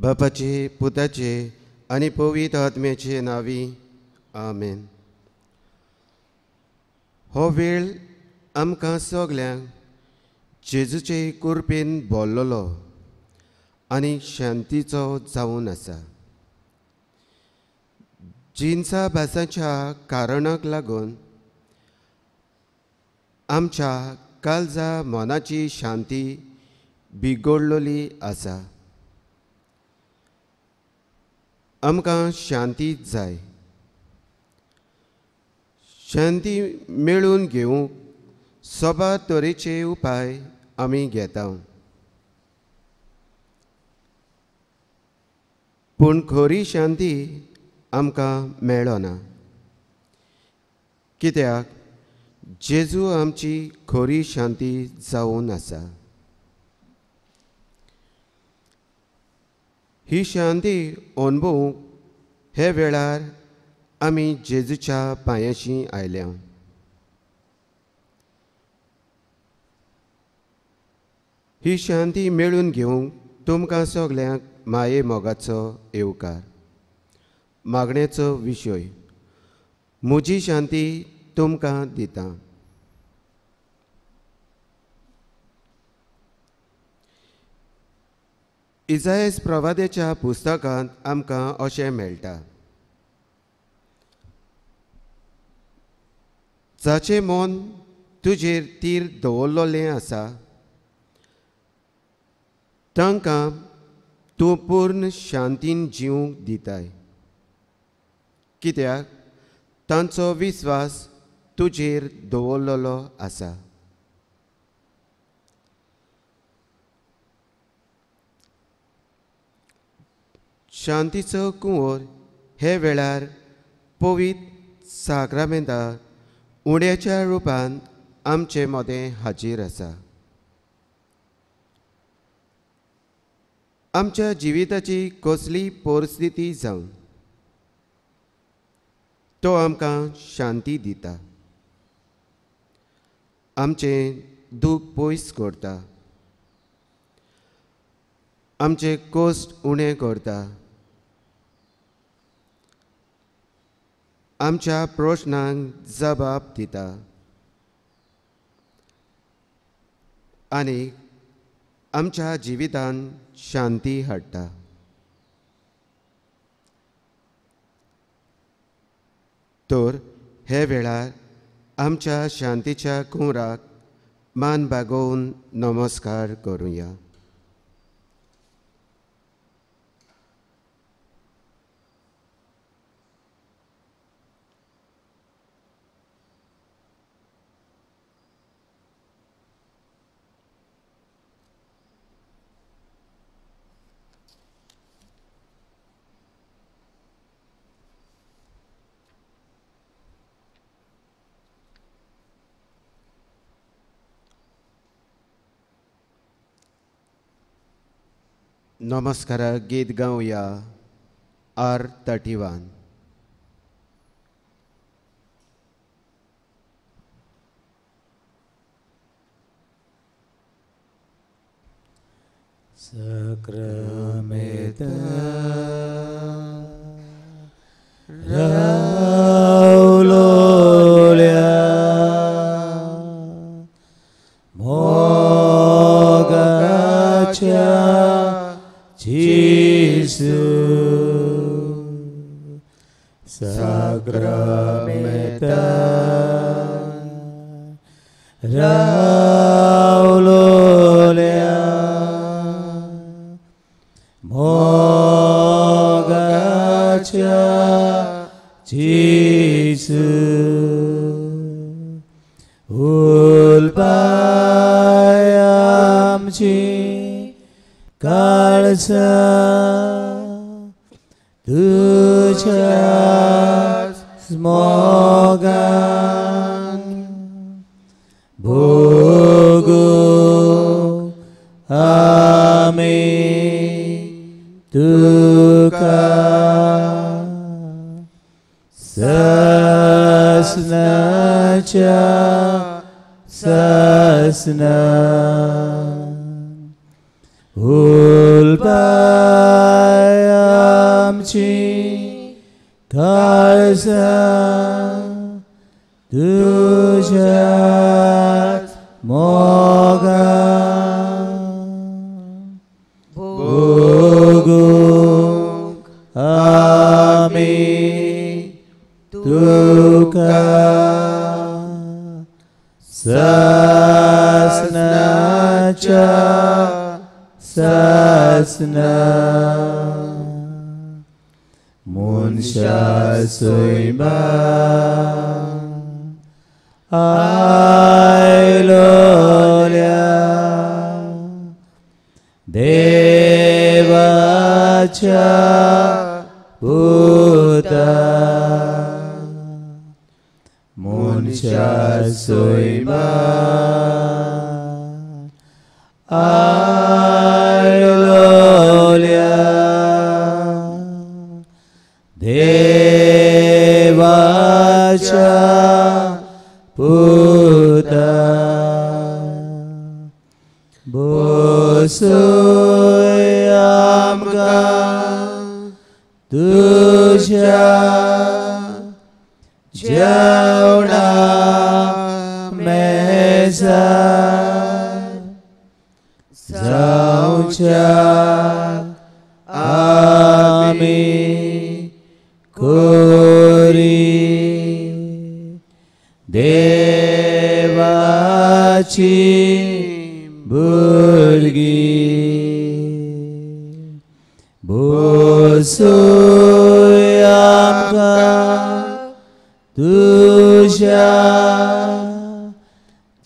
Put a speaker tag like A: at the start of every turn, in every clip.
A: बापाचे, पुताचे आनी पवित्र आत्म्याचे नावी आमेन. हो वेळ आमकां सगल्यांक जेजूचे कृपेन भरलेलो आनी शांतीचो जावन आसा. जिन्सा भासाच्या कारणाक लागून आमच्या काळजा मनाची शांती बिगडलेली आसा. आमकां शांती जाय. शांती मेळून घेवंक सोबा तरेचे उपाय आमी घेता. पूण खरी शांती आमकां मेळना, कित्याक जेजू आमची खरी शांती जावन आसा. ही शांती अणभवूंक हे वेळार आमी जेजूच्या पांयाशी आयल्या. ही शांती मेळून घेवंक तुमकां सगल्यांक माये मोगाचो येवकार. मागणेचो विशय: म्हजी शांती तुमकां दितां. इसायास प्रवाद्याच्या पुस्तकांत आमकां अशें मेळटा: जाचें मन तुजेर तीर दवरलेलें आसा तांकां तूं पूर्ण शांतीन जिवंक दिताय, कित्याक तांचो विस्वास तुजेर दवरलेलो आसा. शांतीचो कुंवर हे वेळार पवित्र साक्रामेंतां उण्याच्या रुपान आमचे मदें हाजीर आसा. आमच्या जिविताची कसली परिस्थिती जावं तो आमकां शांती दिता. आमचें दूख पयस करता, आमचे कश्ट उणें करता, आमच्या प्रश्नांक जबाब दिता आनी आमच्या जिवितान शांती हाडटा. तर हे वेळार आमच्या शांतीच्या कुंवराक मान बागोवन नमस्कार करुया. नमस्काराक गीत गावया. R31.
B: Sacramenta Raulolia Mogacha Jesus Sacramenta Raulolia Mogacha Jesus Ulpayamchi Kalsa Tuchas Smogan Bogu Ami Tuka Sasnacha Sasna Ulpa आमची काळजां तुझ्याच मोगान भोगूंक आमी तुका सासनाच्या सासना मनशा सैमा आयलोल्या देवाच्या पुता मनशा सैमा आयलोल्या देवाच्या पुता बसोय आमकां तुझ्या जेवणा मेजार जावच्या आमी कोरी देवाची भुरगीं बसोय आमकां तुझ्या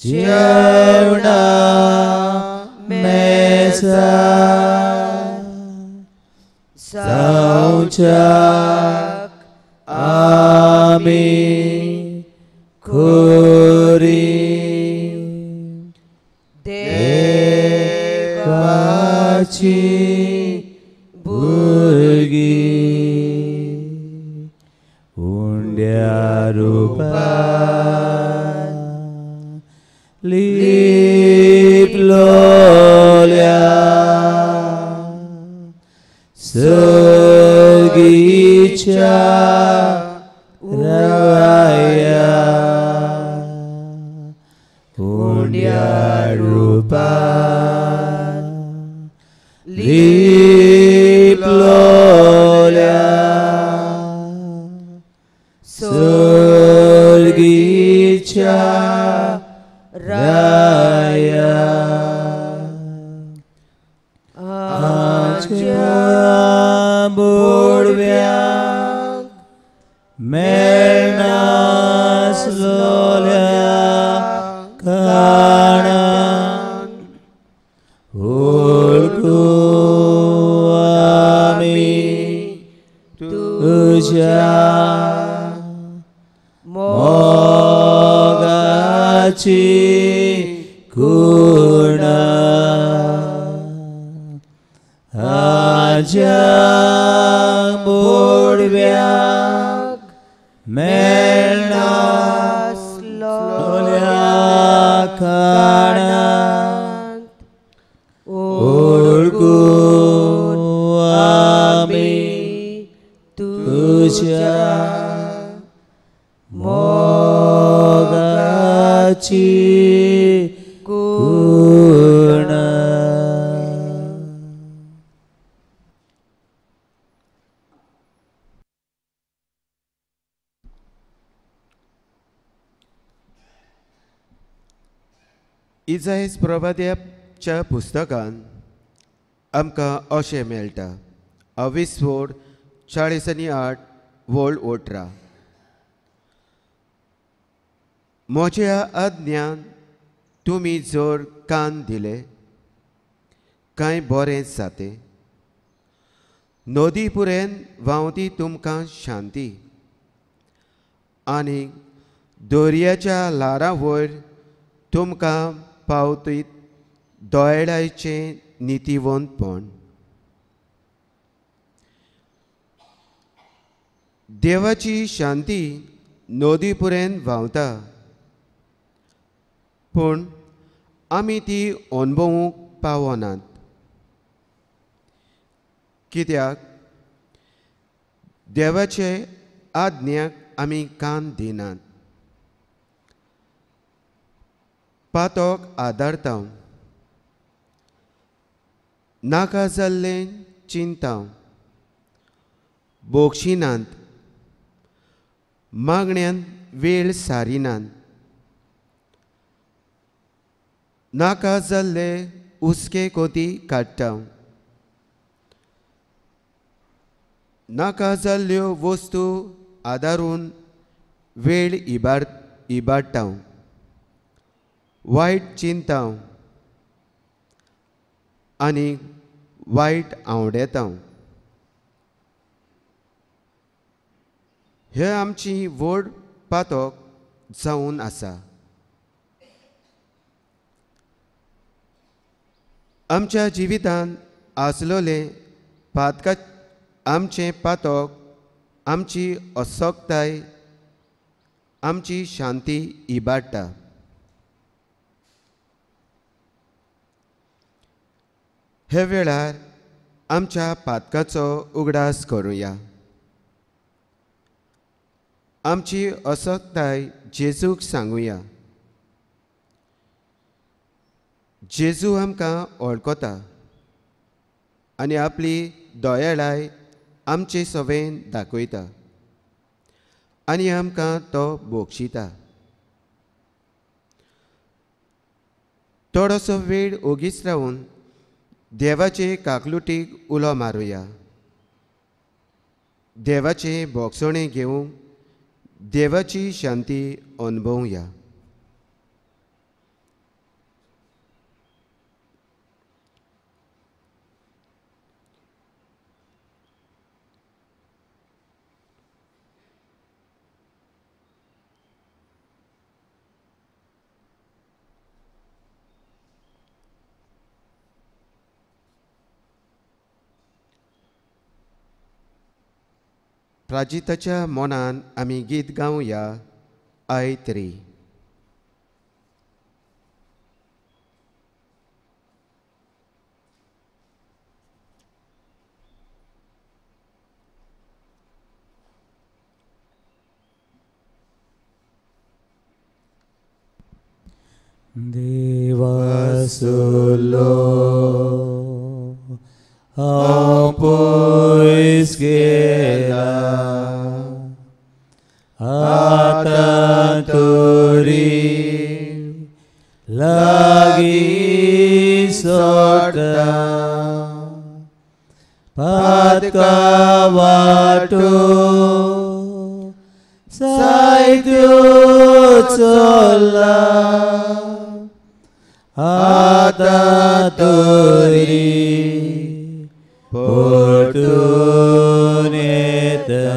B: जेवणा मेजार जावच्याक आमी खोरी देवाची भुरगीं उंड्या रूपान लिपलोल्या सर्गीच्या राया उंड्या रूपान लिपलोल्या सर्गीच्या राया आमच्या बोडव्यांक मेळनासलोल्या काणान ओळखू आमी तुझ्या मोगाची खुणा आज्या बोडव्यांक मेळनासलोल्या काणांत ओळखू आमी तुझ्या मोगाची खुणा.
A: इजायस प्रवाद्याच्या पुस्तकान आमकां अशें मेळटा 20:40 वोळ 18 म्हज्या आज्ञान तुमी जर कान दिले कांय बरें जाते नदी पुरेन व्हांवती तुमकां शांती आनी दर्याच्या लारां वयर तुमकां पावतीत दोळ्याचें नितीवंतपण. देवाची शांती नदी पुरेन व्हांवता पूण आमी ती अणभवूंक पावनात कित्याक देवाचे आज्ञाक आमी कान दिनात. पातोक आदारतां, नाका जाल्लें चिंतां, बोगशिनांत, मागण्यांत वेळ सारिनात, नाका जाल्ले हुस्के कोती काडटा, नाका जाल्ल्यो वस्तू आदारून वेळ इबाडटा, वायट चिंता आनी वायट आवडेता. हे आमची व्हड पातोक जावन आसा. आमच्या जिवितांत आसलोले आमचें पातोक आमची अस्सोकताय, आमची शांती इबाडटा. हे वेळार आमच्या पातकाचो उगडास करुया. आमची अस्सोकताय जेजूक सांगुया. जेजू आमकां वळखता आनी आपली दयाळाय आमचे सवेन दाखयता आनी आमकां तो बोगशिता. थोडोसो वेळ ओगीच रावन देवाचे काकलुटीक उलो मारुया. देवाचे बोगसणे घेवंक देवाची शांती अनुभवुया. प्राजिताच्या मोनान आमी गीत गावया. आयत्री.
B: देवासुलो हांव पयस गेला, आतां तरी लागीं सोडटा. पातका वाटो सायत्यो चोला, आतां तरी परतून येता.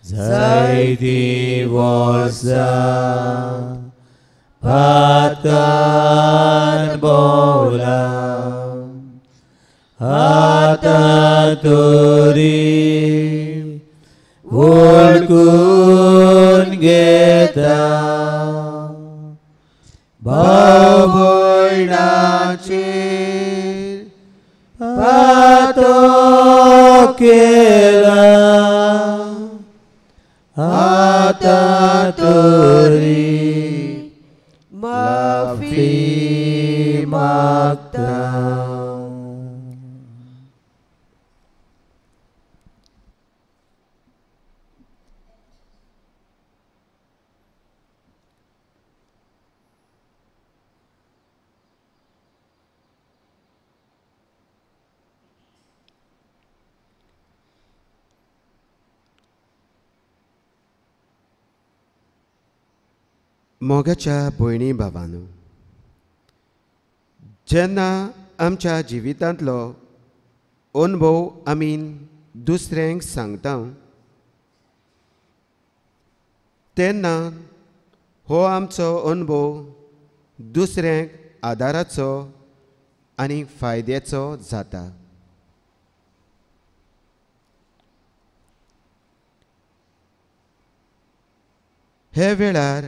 B: जायतीं वर्सां पातकान भोंवला, आतां तरी वळखून घेता. भाव भयणाचेर पातोक केला, आतां तरी माफी मागता.
A: मोगाच्या भयणी भावांनो, जेन्ना आमच्या जिवितांतलो अनुभव आमी दुसऱ्यांक सांगता तेन्ना हो आमचो अनुभव दुसऱ्यांक आदाराचो आनी फायद्याचो जाता. हे वेळार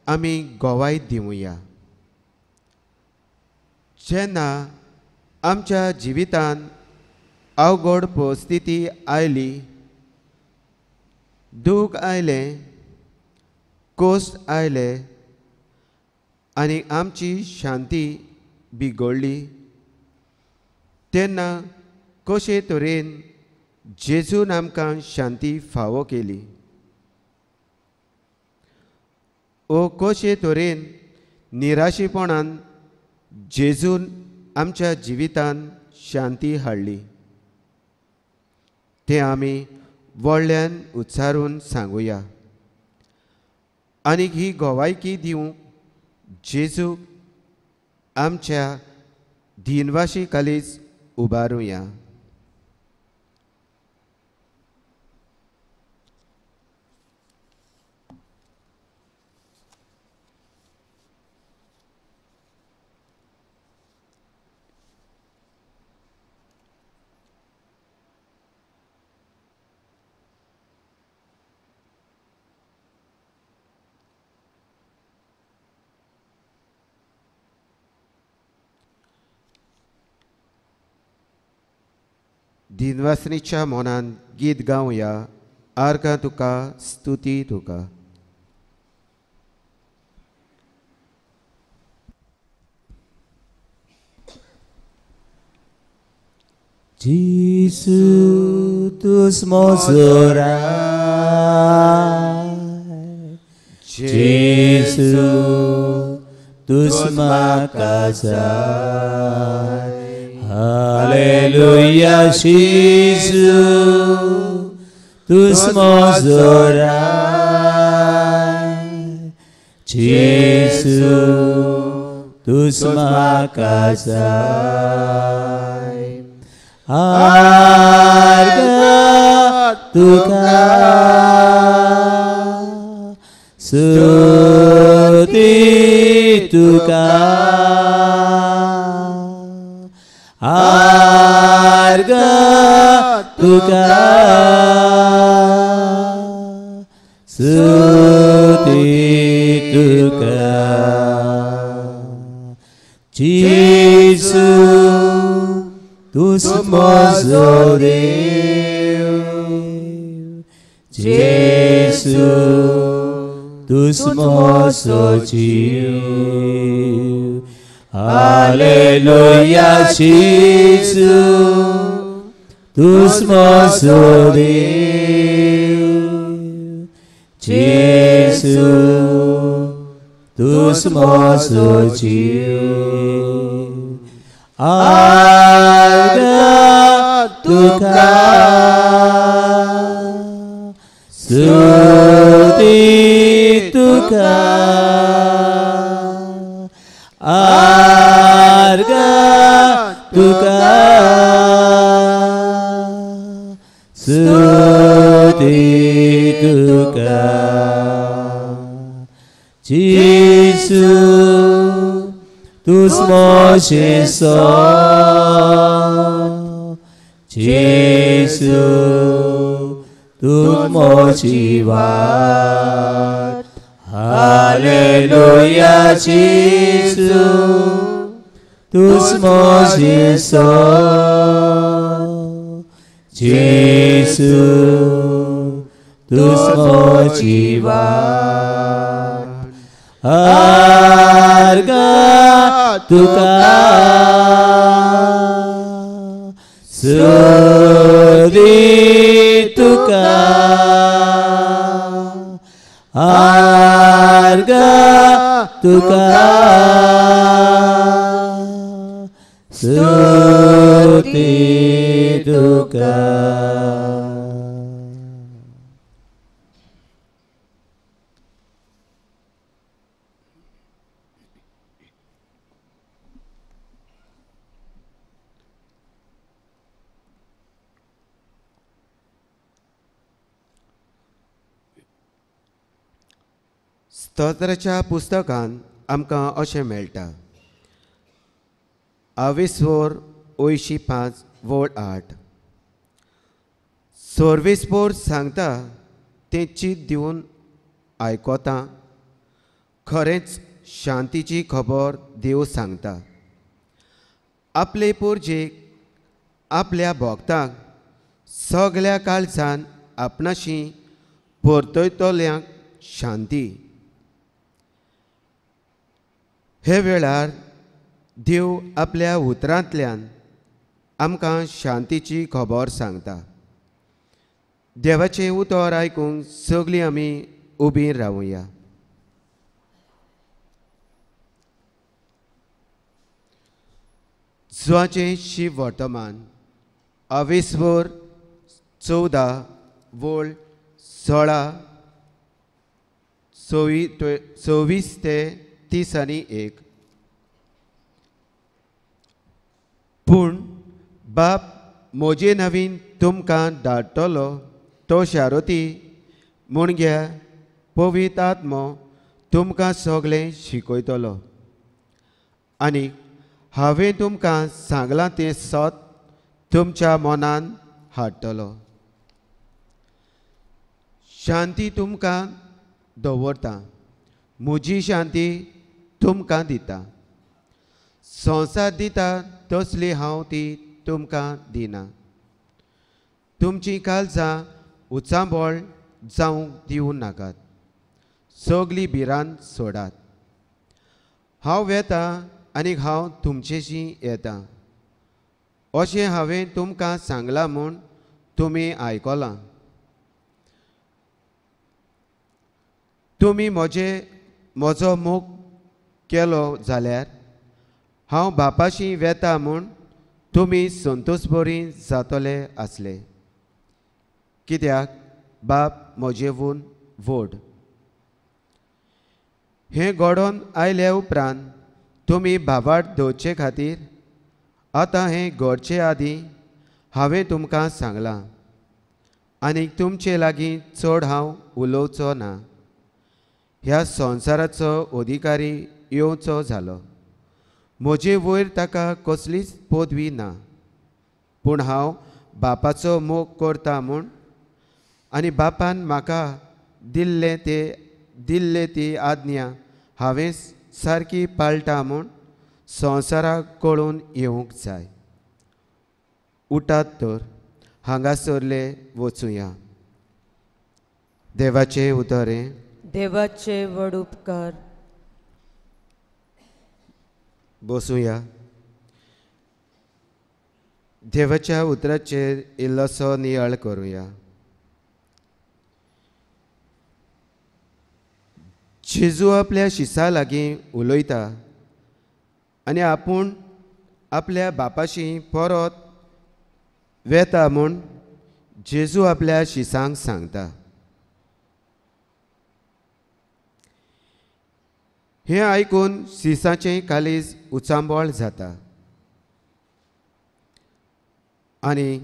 A: आमी गोवाय दिवया. जेन्ना आमच्या जिवितांत अवघड परिस्थिती आयली, दूख आयलें, कोस्ट आयले आनी आमची शांती बिगडली, तेन्ना कशे तरेन जेजून आमकां शांती फावो केली, ओ कशे तरेन निराशेपणान जेजून आमच्या जिवितांत शांती हाडली, तें आमी व्हडल्यान उच्चारून सांगुया. आनीक ही गोवायकी दिवंक जेजूक आमच्या दिनवाशी कालीच उबारुया. दिनवासनीच्या मोनान गीत गावया. आर्गां तुका, स्तुती तुका.
B: Jesu, tus mozorai. Jesu, tus makasai. Hallelujah, Jesu, tus mozorai. Jesu, tus makasai. Harga tuka, stuti tuka, harga tuka, stuti tuka. Jesus, tus mozoreus, Jesu, tus mozoreus. Hallelujah, Jesu, tus mozoreus, Jesu, tus mozoreus. Harga tuka, stuti tuka, harga tuka, stuti tuka. Jesu, tus mojiso, Jesu, tus mojivat. Hallelujah, Jesu, tus mojiso, Jesu, tus mojivat. Harga tuka, stuti tuka, harga tuka, stuti tuka.
A: स्तोत्राच्या पुस्तकांत आमकां अशें मेळटा. 22:5-8 सोर्वेस्पोर सांगता तें चीत दिवन आयकोता. खरेंच शांतीची खबर देव सांगता. आपले पोरजेक आपल्या भोगतांक सगळ्या काळजान आपणाशी परतयतल्यांक शांती. हे वेळार देव आपल्या उतरांतल्यान आमकां शांतीची खबर सांगता. देवाचें उतर आयकूंक सगळीं आमी उबीं रावुया. जुआचें शिव वर्तमान 14 वोळ 26 ते 31. पूण बाप म्हजे नवीन तुमकां धाडटलो तो शारोती म्हूण घ्या. पवित्र आत्मो तुमकां सगळें शिकयतलो आनी हांवें तुमकां सांगलां तें सत तुमच्या मनान हाडटलो. शांती तुमकां दवरता, म्हजी शांती तुमकां दिता. संवसार दिता तसली हांव ती तुमकां दिना. तुमची काळजां उचांबळ जावंक दिवं नाकात, सगळी भिरांत सोडात. हांव येता आनी हांव तुमचेशी येता अशें हांवें तुमकां सांगलां म्हूण तुमी आयकलां. तुमी म्हजो मोग केलो जाल्यार हांव बापाशी वेता म्हूण तुमी संतोश बरी जातले आसले, कित्याक बाप म्हजेवून व्हड. हें घडोवन आयले उपरांत तुमी भावार्थ दवरचे खातीर आतां हें घडचे आदीं हांवें तुमकां सांगलां. आनी तुमचे लागीं चड हांव उलोवचो ना. ह्या संवसाराचो अधिकारी येवचो जालो. म्हजे वयर ताका कसलीच पदवी ना, पूण हांव बापाचो मोग करता म्हूण आनी बापान म्हाका दिल्ले ती आज्ञा हांवें सारकी पाळटा म्हूण संवसाराक कळून येवंक जाय. उठात तर हांगासरले वचुया. देवाचें उतरें.
C: देवाचे व्हड उपकार.
A: बसूया. देवाच्या उतराचेर इल्लोसो नियाळ करुया. जेजू आपल्या शिसा लागीं उलयता आनी आपूण आपल्या बापाशी परत वेता म्हूण जेजू आपल्या शिसांक सांगता. हें आयकून शिसाचें कालीज उचांबळ जाता आनी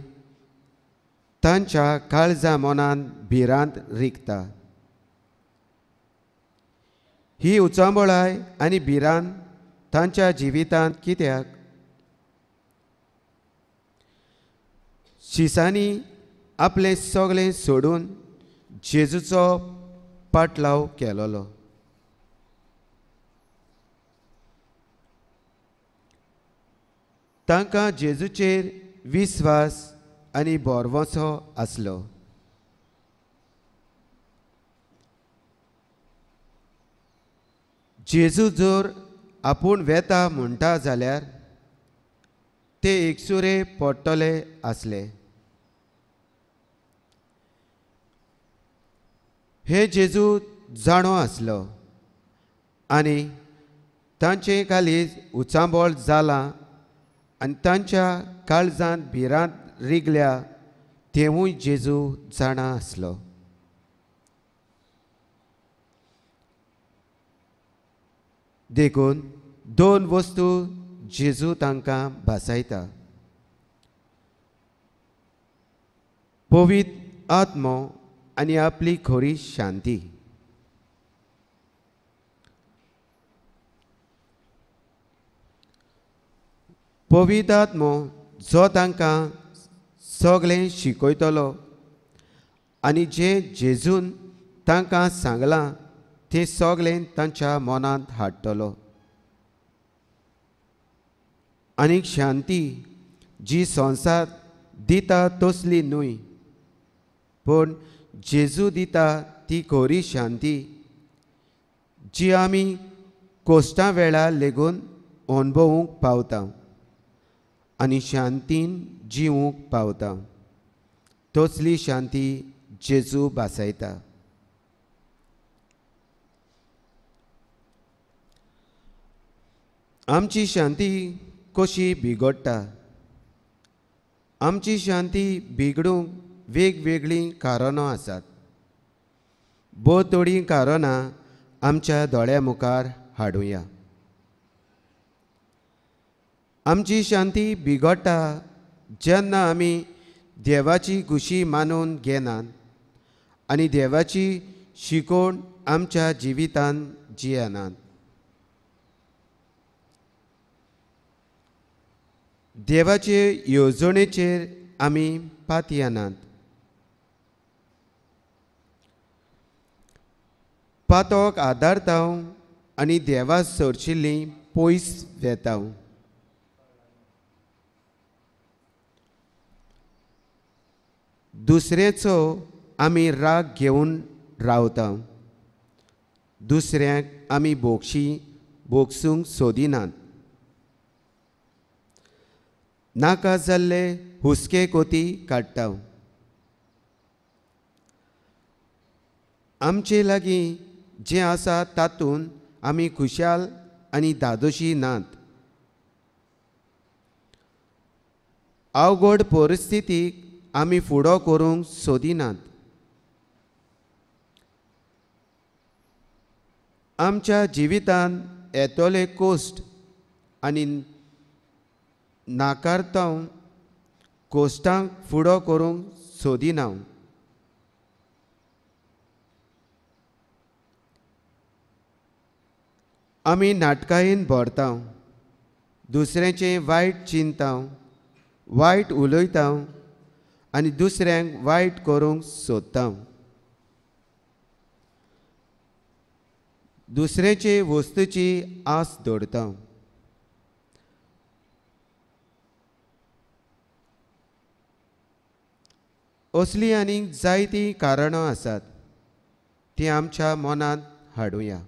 A: तांच्या काळजा मनान भिरांत रिगता. ही उचांबळाय आनी भिरांत तांच्या जिवितांत कित्याक? शिसांनी आपलें सगळें सोडून जेजूचो पाटलाव केलोलो. तांकां जेजूचेर विस्वास आनी बोरवोसो आसलो. जेजू जर आपूण वेता म्हणटा जाल्यार ते एकसुरे पडटले आसले. हे जेजू जाणो आसलो आनी तांचें कालीज उचांबळ जालां आनी तांच्या काळजांत भिरांत रिगल्या तेवूय जेजू जाणा आसलो. देखून दोन वस्तू जेजू तांकां भासायता. पवित्र आत्मो आनी आपली खरी शांती. पवित्र आत्मो जो तांकां सगळें शिकयतलो आनी जें जेजून तांकां सांगलां तें सगळें तांच्या मनांत हाडटलो. आनी शांती जी संवसार दिता तसली न्हय, पूण जेजू दिता ती खरी शांती, जी आमी कोश्टां वेळार लेगून अणभवूंक पावता आनी शांतीन जिवूंक पावता. तसली शांती जेजू भासयता. आमची शांती कशी बिगडटा? आमची शांती बिगडूंक वेगवेगळीं कारणां आसात. बहुत थोडीं कारणां आमच्या दोळ्या मुखार हाडुया. आमची शांती बिगडटा जेन्ना आमी देवाची खुशी मानून घेनात आनी देवाची शिकवण आमच्या जिवितांत जियेनात. देवाचे येवजणेचेर आमी पातयेनात. पातोक आदारताव आनी देवा सरचिल्लीं पयस वेताव. दुसरेचो आमी राग घेवन रावता. दुसऱ्यांक आमी भोगसूंक सोदिनात. नाका जाल्ले हुस्के कोती काडटा. आमचे लागीं जें आसा तातूंत आमी खुशाल आनी धादोशी नात. अवघड परिस्थितीक आमी फुडो करूंक सोदिनात. आमच्या जिवितांत येतोले कोश्ट आनी नाकारताव कोश्टांक फुडो करूंक सोदिना. आमी नाटकायेन भरता. दुसऱ्याचें वायट चिंतता, वायट उलयता आनी दुसऱ्यांक वायट करूंक सोदता. दुसऱ्याचे वस्तूची आस दवरता. असली आनीक जायतीं कारणां आसात. ती आमच्या मनांत हाडुया.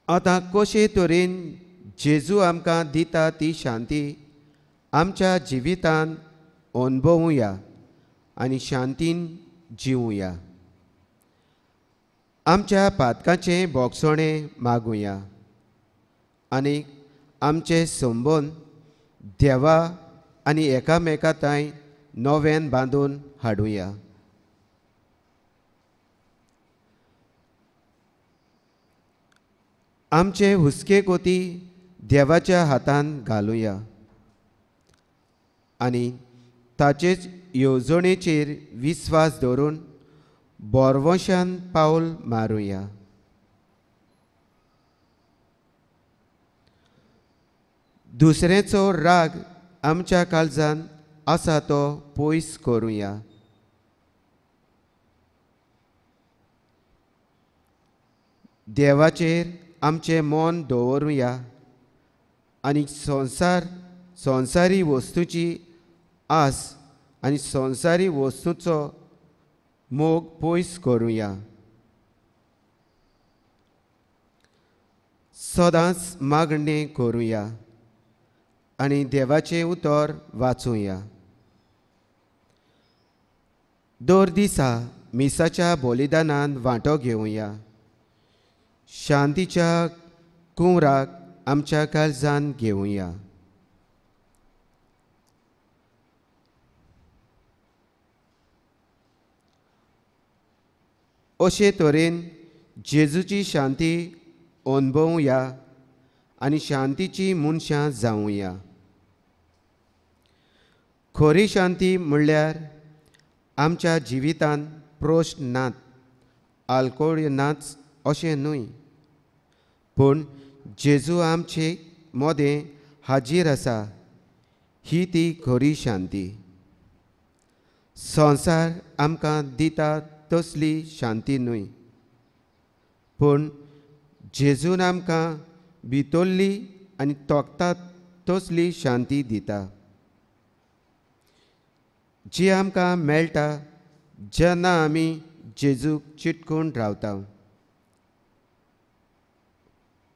A: आतां कशे तरेन जेजू आमकां दिता ती शांती आमच्या जिवितांत अणभवुया आनी शांतीन जिवुया. आमच्या पातकाचें बोगसणें मागुया आनी आमचे संबंद देवा आनी एकामेकांताय नव्यान बांदून हाडुया. आमचे हुस्के कोती देवाच्या हातांत घालुया आनी ताचेच येवजणेचेर विस्वास दवरून बोरवशान पावल मारुया. दुसरेचो राग आमच्या काळजांत आसा तो पयस करुया. देवाचेर आमचें मन दवरुया आनी संवसारी वस्तूची आस आनी संवसारी वस्तूचो मोग पयस करुया. सदांच मागणें करुया आनी देवाचें उतर वाचुया. दर दिसा मिसाच्या बलिदानांत वांटो घेवया. शांतीच्या कुंवराक आमच्या काळजांत घेवया. अशे तरेन जेजूची शांती अणभवुया आनी शांतीची मनशां जावुया. खरी शांती म्हणल्यार आमच्या जिवितांत प्रश्न नात, आलकोळ नाच अशें न्हय, पूण जेजू आमचे मोदें हाजीर आसा ही ती खरी शांती. संवसार आमकां दिता तसली शांती न्हय, पूण जेजून आमकां भितरली आनी तोखता तसली शांती दिता, जी आमकां मेळटा जेन्ना आमी जेजूक चिटकून रावता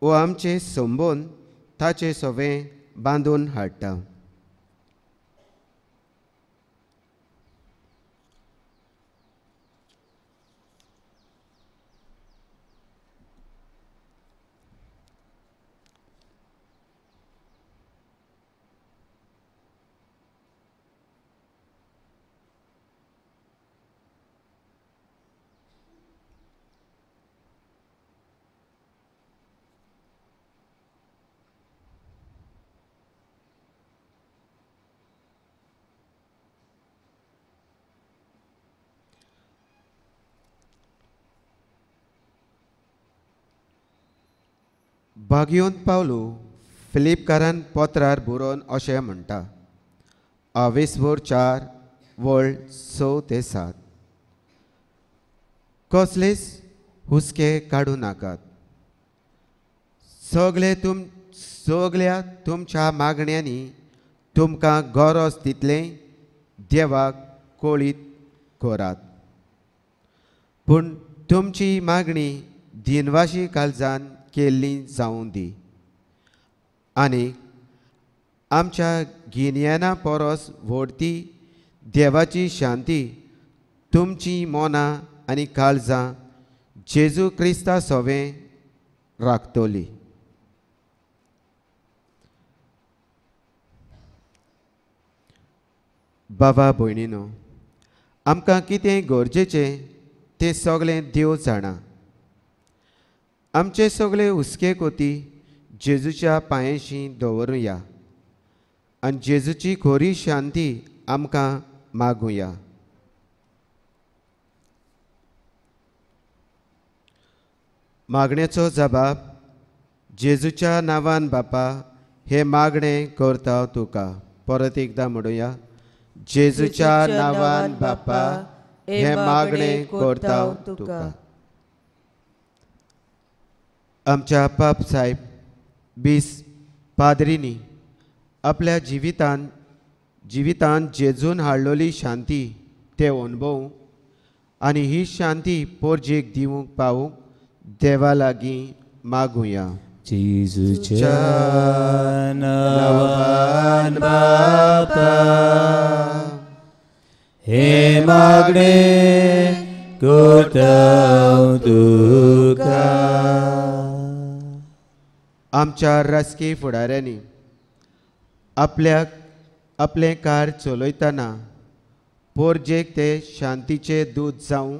A: वो आमचे संबोन ताचे सवें बांदून हाडटा. भाग्योंत पावलो फिलिपकारान पत्रार बरोवन अशें म्हणटा, 4 वळ 6 ते 7. कसलेच हुस्के काडूं नाकात. सगळ्या तुमच्या मागण्यांनी तुमकां गरज तितलें देवाक कळीत करात, पूण तुमची मागणी दिनवाशी काळजान केल्ली जावं दी, आनी आमच्या गिन्याना परस व्हडती देवाची शांती तुमची मनां आनी काळजां जेजू क्रिस्ता सवें राखतली. बाबा भयणीनो, आमकां कितें गरजेचें तें सगळें देव जाणा. आमचे सगळे हुस्के कोती जेजूच्या पांयाशी दवरुया आनी जेजूची खरी शांती आमकां मागुया. मागणेचो जबाब. जेजूच्या नांवान बापा हे मागणें करता तुका. परत एकदां म्हणुया, जेजूच्या नांवान बापा हे मागणें करता तुका. आमच्या पाप साहेब बीस पाद्रीनी आपल्या जिवितांत जेजून हाडलेली शांती ते अनुभव आनी ही शांती पोरजेक दिवंक पावूंक देवा लागीं मागुया.
B: जेजूच्या नांवान बापा हे मागणें करता तुका.
A: आमच्या राजकीय फुडाऱ्यांनी आपलें कार चलयतना पोरजेक ते शांतीचे दूत जावं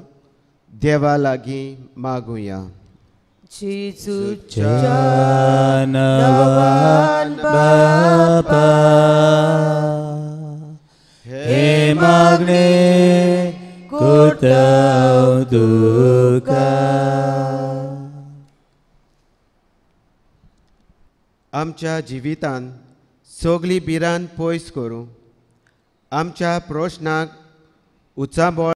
A: देवा लागीं मागुया.
C: जेजूच्या
B: नांवान बापा हे मागणें करता तुका.
A: आमच्या जिवितांत सगळी बिरान पयस करूं आमच्या प्रश्नाक उचाबळ